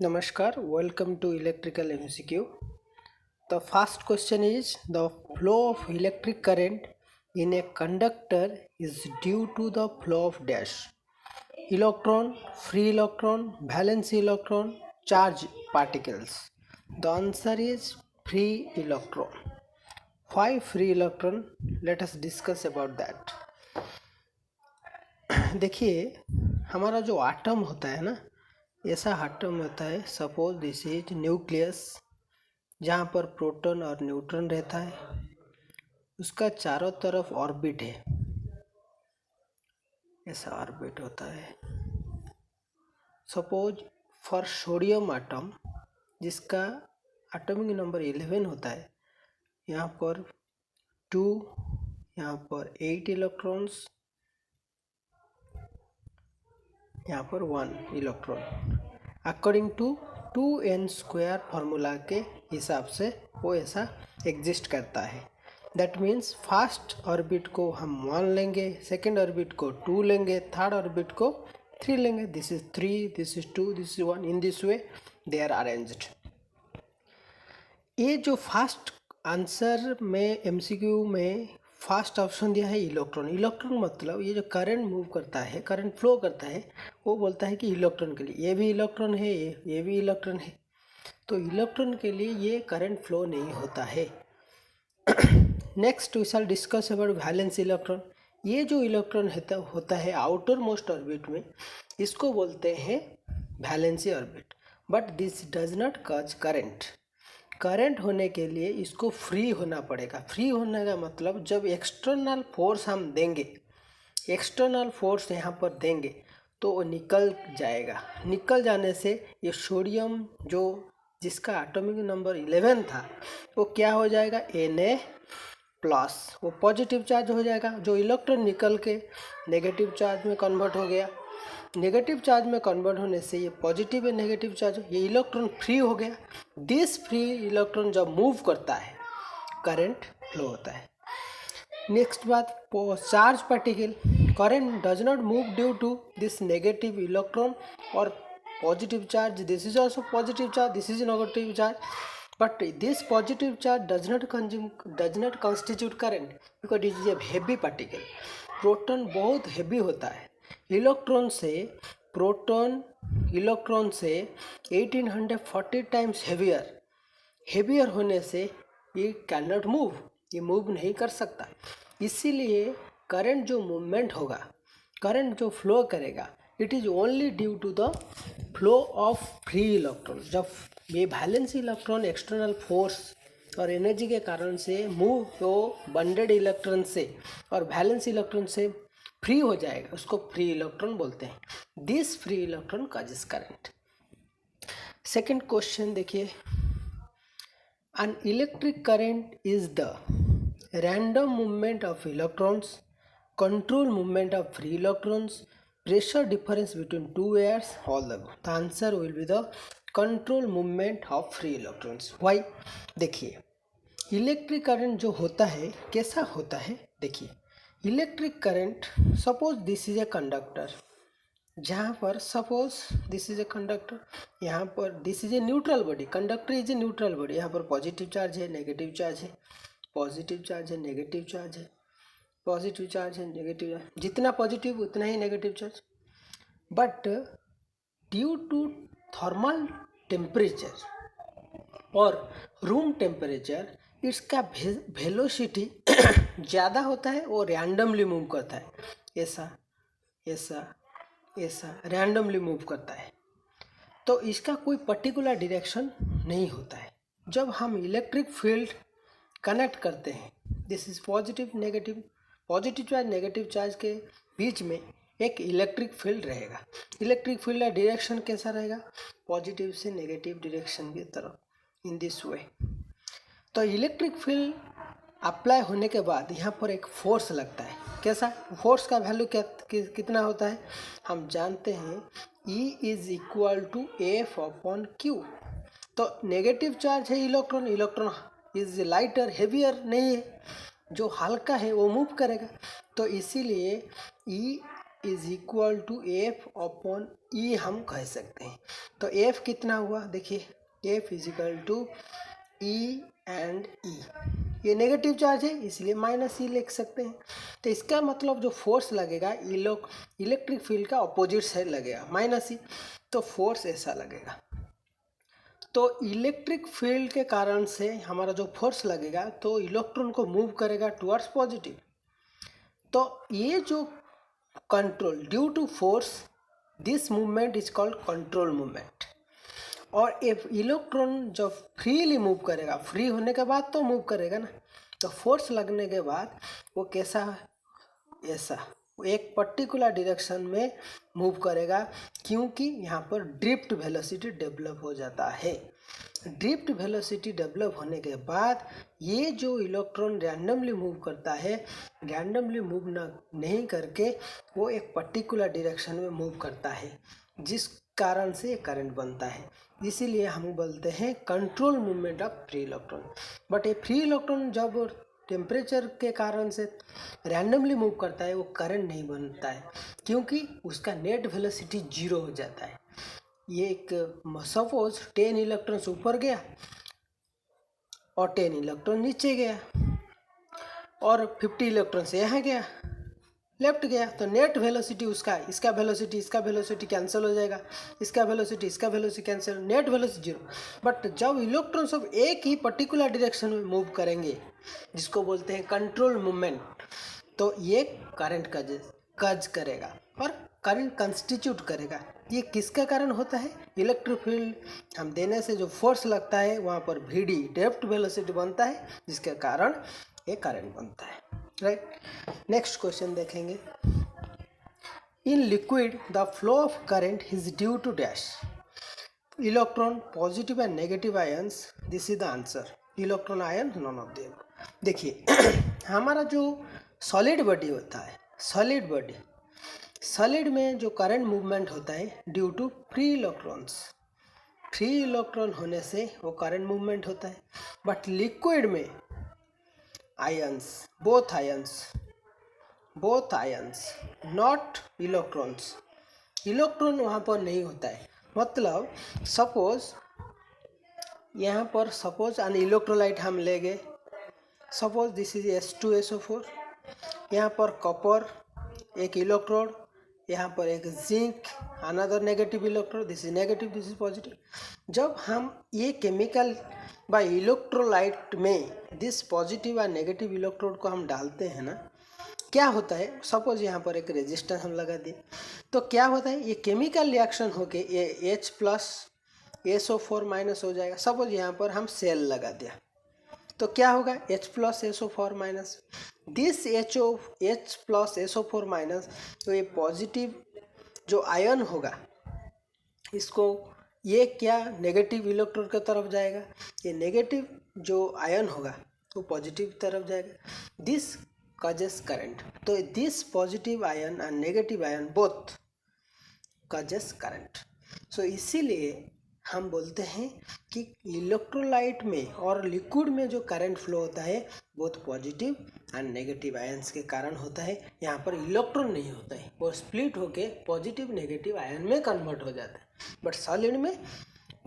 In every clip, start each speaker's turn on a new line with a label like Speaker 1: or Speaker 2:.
Speaker 1: Namaskar, welcome to Electrical MCQ. The first question is the flow of electric current in a conductor is due to the flow of dash electron, free electron, valence electron, charge particles. The answer is free electron. Why free electron? Let us discuss about that. देखिए हमारा जो atom होता है ना, ऐसा atom होता है, suppose this is nucleus, जहाँ पर प्रोटॉन और न्यूट्रॉन रहता है, उसका चारों तरफ ऑर्बिट है, ऐसा ऑर्बिट होता है। सपोज फॉर सोडियम आटम, जिसका एटॉमिक नंबर 11 होता है, यहाँ पर 2, यहाँ पर 8 इलेक्ट्रॉन्स, यहाँ पर 1 electron. According to 2n² formula के हिसाब से वो ऐसा एग्जिस्ट करता है। दैट मीन्स फर्स्ट ऑर्बिट को हम 1 लेंगे, सेकेंड ऑर्बिट को 2 लेंगे, थर्ड ऑर्बिट को 3 लेंगे। This is 3, this is 2, this is 1। In this way they are arranged. ये जो फर्स्ट आंसर में एमसीक्यू में फर्स्ट ऑप्शन दिया है इलेक्ट्रॉन। इलेक्ट्रॉन मतलब ये जो करंट मूव करता है, करंट फ्लो करता है, वो बोलता है कि इलेक्ट्रॉन के लिए। ये भी इलेक्ट्रॉन है, ये भी इलेक्ट्रॉन है, तो इलेक्ट्रॉन के लिए ये करंट फ्लो नहीं होता है। Next we shall discuss about valence electron. ये जो इलेक्ट्रॉन होता है आउटर मोस्ट ऑर्बिट में, इसको बोलते हैं valency orbit. But this does not cause current. Current होने के लिए इसको फ्री होना पड़ेगा। फ्री होने का मतलब जब एक्सटर्नल फोर्स हम देंगे, एक्सटर्नल फोर्स यहाँ पर देंगे तो वो निकल जाएगा। निकल जाने से ये सोडियम जो जिसका एटॉमिक नंबर 11 था, वो क्या हो जाएगा, Na+, वो पॉजिटिव चार्ज हो जाएगा। जो इलेक्ट्रॉन निकल के नेगेटिव चार्ज में कन्वर्ट हो गया, नेगेटिव चार्ज में कन्वर्ट होने से ये पॉजिटिव है नेगेटिव चार्ज, ये इलेक्ट्रॉन फ्री हो गया। दिस फ्री इलेक्ट्रॉन जब मूव करता है, करंट फ्लो होता है। नेक्स्ट बात, charge particle. Current does not move due to this negative electron और positive charge. This is also positive charge, this is negative charge, but this positive charge does not constitute current because it is a heavy particle. Proton बहुत heavy होता है। Electron से 1840 times heavier होने से ये can not move, ये move नहीं कर सकता। इसीलिए करंट जो मूवमेंट होगा, करंट जो फ्लो करेगा, it is only due to the flow of free electron. जब ये वैलेंस इलेक्ट्रॉन एक्सटर्नल फोर्स और एनर्जी के कारण से मूव तो बंडेड इलेक्ट्रॉन से और वैलेंस इलेक्ट्रॉन से फ्री हो जाएगा, उसको फ्री इलेक्ट्रॉन बोलते हैं। This free electron causes current. Second question देखिए, an electric current is the random movement of electrons, control movement of free electrons, pressure difference between two airs, all the above. The answer will be the control movement of free electrons. Why? देखिए electric current जो होता है कैसा होता है। देखिए electric current, suppose this is a conductor, जहाँ पर suppose this is a conductor, यहाँ पर this is a neutral body, conductor is a neutral body. यहाँ पर पॉजिटिव चार्ज है, नेगेटिव चार्ज है, पॉजिटिव चार्ज है, नेगेटिव चार्ज है, पॉजिटिव चार्ज है, नेगेटिव चार्ज, जितना पॉजिटिव उतना ही negative charge. But due to thermal temperature और रूम टेम्परेचर, इसका वेलोसिटी ज़्यादा होता है और रैंडमली मूव करता है, ऐसा ऐसा ऐसा रैंडमली मूव करता है। तो इसका कोई पर्टिकुलर डायरेक्शन नहीं होता है। जब हम इलेक्ट्रिक फील्ड कनेक्ट करते हैं, this is positive negative, positive charge negative charge के बीच में एक इलेक्ट्रिक फील्ड रहेगा। इलेक्ट्रिक फील्ड का डायरेक्शन कैसा रहेगा, पॉजिटिव से नेगेटिव डायरेक्शन की तरफ, इन दिस वे। तो इलेक्ट्रिक फील्ड अप्लाई होने के बाद यहाँ पर एक फोर्स लगता है। कैसा फोर्स का वैल्यू कितना होता है, हम जानते हैं E is equal to F/Q। तो नेगेटिव चार्ज है electron, electron is lighter, heavier नहीं है, जो हल्का है वो मूव करेगा। तो इसीलिए E is equal to F upon E हम कह सकते हैं। तो एफ कितना हुआ, देखिए F is equal to E and E, ये नेगेटिव चार्ज है इसलिए माइनस ई लिख सकते हैं। तो इसका मतलब जो फोर्स लगेगा इलेक्ट्रिक फील्ड का अपोजिट साइड लगेगा माइनस ई, तो फोर्स ऐसा लगेगा। तो इलेक्ट्रिक फील्ड के कारण से हमारा जो फोर्स लगेगा तो इलेक्ट्रॉन को मूव करेगा टुवर्ड्स पॉजिटिव। तो ये जो control due to force, this movement is called control movement. और एक इलेक्ट्रॉन जब फ्रीली मूव करेगा, फ्री होने के बाद तो मूव करेगा ना, तो फोर्स लगने के बाद वो कैसा, ऐसा एक पर्टिकुलर डायरेक्शन में मूव करेगा, क्योंकि यहाँ पर ड्रिफ्ट वेलोसिटी डेवलप हो जाता है। ड्रिफ्ट वेलोसिटी डेवलप होने के बाद ये जो इलेक्ट्रॉन रैंडमली मूव करता है, रैंडमली मूव नहीं करके वो एक पर्टिकुलर डायरेक्शन में मूव करता है, जिस कारण से करंट बनता है। इसीलिए हम बोलते हैं control movement of free electron. But ये फ्री इलेक्ट्रॉन जब टेम्परेचर के कारण से रैंडमली मूव करता है वो करंट नहीं बनता है, क्योंकि उसका नेट वेलोसिटी 0 हो जाता है। ये एक सपोज 10 इलेक्ट्रॉन ऊपर गया और 10 इलेक्ट्रॉन नीचे गया और 50 इलेक्ट्रॉन से यहाँ गया, लेफ्ट गया, तो नेट वेलोसिटी उसका, इसका वेलोसिटी कैंसिल हो जाएगा, इसका velocity cancel, net velocity 0। But जब इलेक्ट्रॉन सब एक ही पर्टिकुलर डायरेक्शन में मूव करेंगे, जिसको बोलते हैं कंट्रोल मूवमेंट, तो ये करंट कज करेगा और करंट कंस्टिट्यूट करेगा। ये किसका कारण होता है, इलेक्ट्रिक फील्ड हम देने से जो फोर्स लगता है वहाँ पर VD ड्रिफ्ट वेलोसिटी बनता है, जिसके कारण ये करंट बनता है, राइट। नेक्स्ट क्वेश्चन देखेंगे। In liquid the flow of current is due to dash, electron, positive and negative ions, this is the answer, electron, ion, none of them. देखिए हमारा जो सॉलिड बॉडी होता है, सॉलिड में जो करंट मूवमेंट होता है due to free electrons, free electron होने से वो करंट मूवमेंट होता है। बट लिक्विड में ions, both ions not electrons, electron वहाँ पर नहीं होता है। मतलब सपोज यहाँ पर सपोज अन इलेक्ट्रोलाइट हम ले गए, सपोज दिस इज H2SO4, यहाँ पर कॉपर एक इलेक्ट्रोड, यहाँ पर एक zinc another negative electrode, this is negative, this is positive. जब हम ये केमिकल बाय इलेक्ट्रोलाइट में दिस पॉजिटिव और नेगेटिव इलेक्ट्रोड को हम डालते हैं ना, क्या होता है, सपोज यहाँ पर एक रेजिस्टेंस हम लगा दिए, तो क्या होता है, ये केमिकल रिएक्शन होके ये H+SO4- हो जाएगा। सपोज यहाँ पर हम सेल लगा दिया तो क्या होगा, H+SO4-, दिस H+SO4-, तो ये पॉजिटिव जो आयन होगा इसको, ये क्या नेगेटिव इलेक्ट्रोड की तरफ जाएगा, ये नेगेटिव जो आयन होगा वो पॉजिटिव तरफ जाएगा, दिस कॉजेस करंट। तो दिस पॉजिटिव आयन और negative ion both causes current. So इसीलिए हम बोलते हैं कि इलेक्ट्रोलाइट में और लिक्विड में जो करंट फ्लो होता है बहुत पॉजिटिव एंड नेगेटिव आयंस के कारण होता है। यहाँ पर इलेक्ट्रॉन नहीं होता है, वो स्प्लिट होके पॉजिटिव नेगेटिव आयन में कन्वर्ट हो जाता है। बट सॉलिड में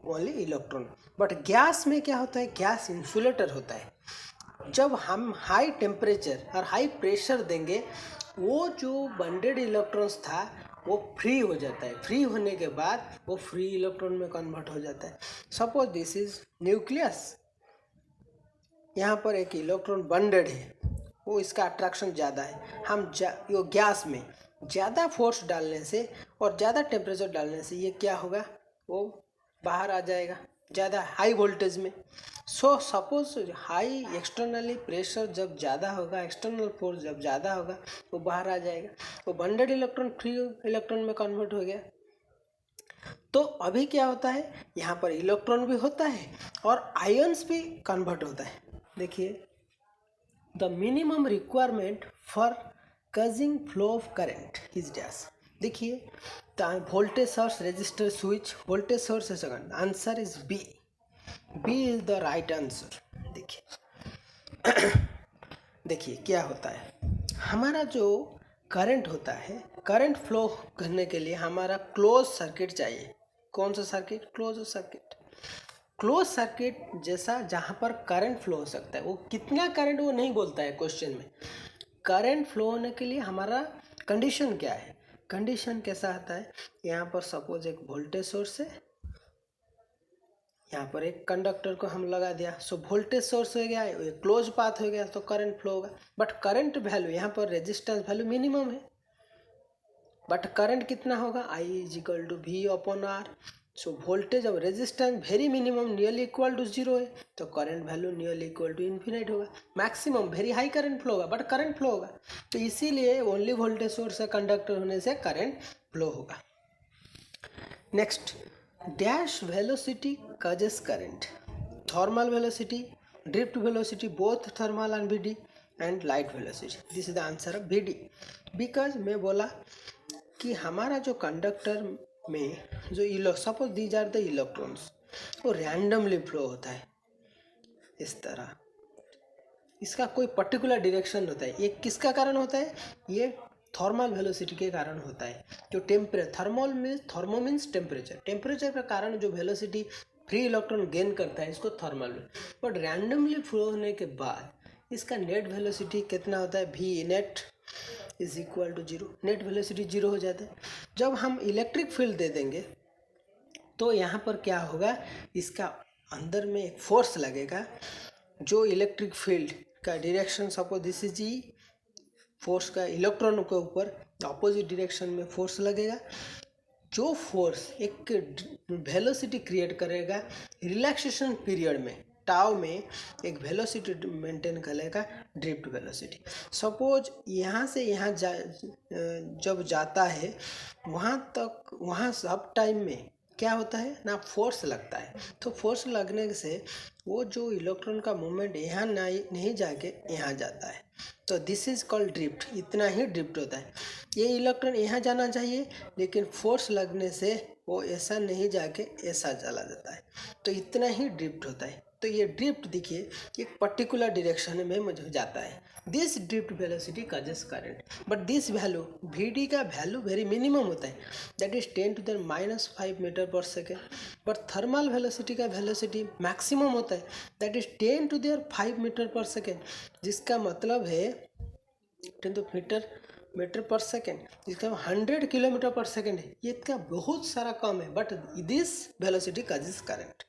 Speaker 1: ओनली इलेक्ट्रॉन। बट गैस में क्या होता है, गैस इंसुलेटर होता है। जब हम हाई टेम्परेचर और हाई प्रेशर देंगे, वो जो बॉन्डेड इलेक्ट्रॉन्स था वो फ्री हो जाता है, फ्री होने के बाद वो फ्री इलेक्ट्रॉन में कन्वर्ट हो जाता है। सपोज दिस इज न्यूक्लियस, यहाँ पर एक इलेक्ट्रॉन बॉन्डेड है, वो इसका अट्रैक्शन ज़्यादा है। हम वो गैस में ज़्यादा फोर्स डालने से और ज़्यादा टेम्परेचर डालने से ये क्या होगा, वो बाहर आ जाएगा ज़्यादा हाई वोल्टेज में। So suppose high externally pressure जब ज़्यादा होगा, एक्सटर्नल फोर्स जब ज़्यादा होगा, वो बाहर आ जाएगा, वो बॉन्डेड इलेक्ट्रॉन फ्री इलेक्ट्रॉन में कन्वर्ट हो गया। तो अभी क्या होता है, यहाँ पर इलेक्ट्रॉन भी होता है और आयंस भी कन्वर्ट होता है। देखिए, the minimum requirement for causing flow of current is dash. देखिए, voltage source, resistor, switch, voltage source है second, answer is B is the right answer. देखिए क्या होता है, हमारा जो करंट होता है करंट फ्लो करने के लिए हमारा क्लोज सर्किट चाहिए। कौन सा circuit? Close circuit. Close circuit जैसा जहाँ पर करंट फ्लो हो सकता है। वो कितना करंट वो नहीं बोलता है क्वेश्चन में। करंट फ्लो होने के लिए हमारा कंडीशन क्या है? कंडीशन कैसा आता है? यहाँ पर सपोज एक वोल्टेज सोर्स है, यहाँ पर एक कंडक्टर को हम लगा दिया, सो वोल्टेज सोर्स हो गया, ये क्लोज पाथ हो गया, तो करंट फ्लो होगा। बट करंट वैल्यू यहाँ पर रेजिस्टेंस वैल्यू मिनिमम है, बट करंट कितना होगा? I is equal to V upon R. So voltage और resistance very minimum nearly equal to zero है, तो current value nearly equal to infinite होगा। Maximum very high current flow होगा, but current flow होगा, तो इसीलिए ओनली वोल्टेज सोर्स है conductor होने से करंट फ्लो होगा। Next, dash velocity causes current. Thermal velocity, drift velocity, both thermal and Vd, and light velocity. This is the answer of Vd. Because मैं बोला कि हमारा जो कंडक्टर में जो suppose these are the electrons, वो randomly flow होता है इस तरह। इसका कोई पर्टिकुलर डायरेक्शन होता है। ये किसका कारण होता है? ये थर्मल वेलोसिटी के कारण होता है। जो थर्मो मीन्स टेम्परेचर, टेम्परेचर के कारण जो वेलोसिटी फ्री इलेक्ट्रॉन गेन करता है, इसको थर्मल। बट रैंडमली फ्लो होने के बाद इसका नेट वेलोसिटी कितना होता है? V net is equal to zero. Net velocity zero हो जाता है। जब हम इलेक्ट्रिक फील्ड दे देंगे तो यहाँ पर क्या होगा? इसका अंदर में एक फोर्स लगेगा, जो इलेक्ट्रिक फील्ड का direction, suppose this is G, force का इलेक्ट्रॉन के ऊपर अपोजिट डायरेक्शन में फोर्स लगेगा। जो फोर्स एक वेलोसिटी क्रिएट करेगा रिलैक्सेशन पीरियड में, टाउ में एक वेलोसिटी मेंटेन करेगा, ड्रिफ्ट वेलोसिटी। सपोज यहाँ से यहाँ जब जाता है वहाँ तक, वहाँ सब टाइम में क्या होता है ना, फोर्स लगता है। तो फोर्स लगने से वो जो इलेक्ट्रॉन का मूवमेंट यहाँ नहीं जाके यहाँ जाता है, तो दिस इज कॉल्ड ड्रिफ्ट। इतना ही ड्रिफ्ट होता है। ये इलेक्ट्रॉन यहाँ जाना चाहिए, लेकिन फोर्स लगने से वो ऐसा नहीं जाके ऐसा चला जाता है, तो इतना ही ड्रिफ्ट होता है। तो ये ड्रिफ्ट देखिए एक पर्टिकुलर डायरेक्शन में मुझे जाता है। This drift velocity causes current, but this value Vd का वैल्यू वेरी मिनिमम होता है, दैट इज 10⁻⁵ मीटर पर सेकेंड। बट थर्मल वेलोसिटी का वेलोसिटी मैक्सिमम होता है, दैट इज 10⁵ मीटर पर सेकेंड, जिसका मतलब है 10 मीटर पर सेकेंड, जिसका 100 किलोमीटर पर सेकेंड है। ये इसका बहुत सारा कम है, but this velocity causes current.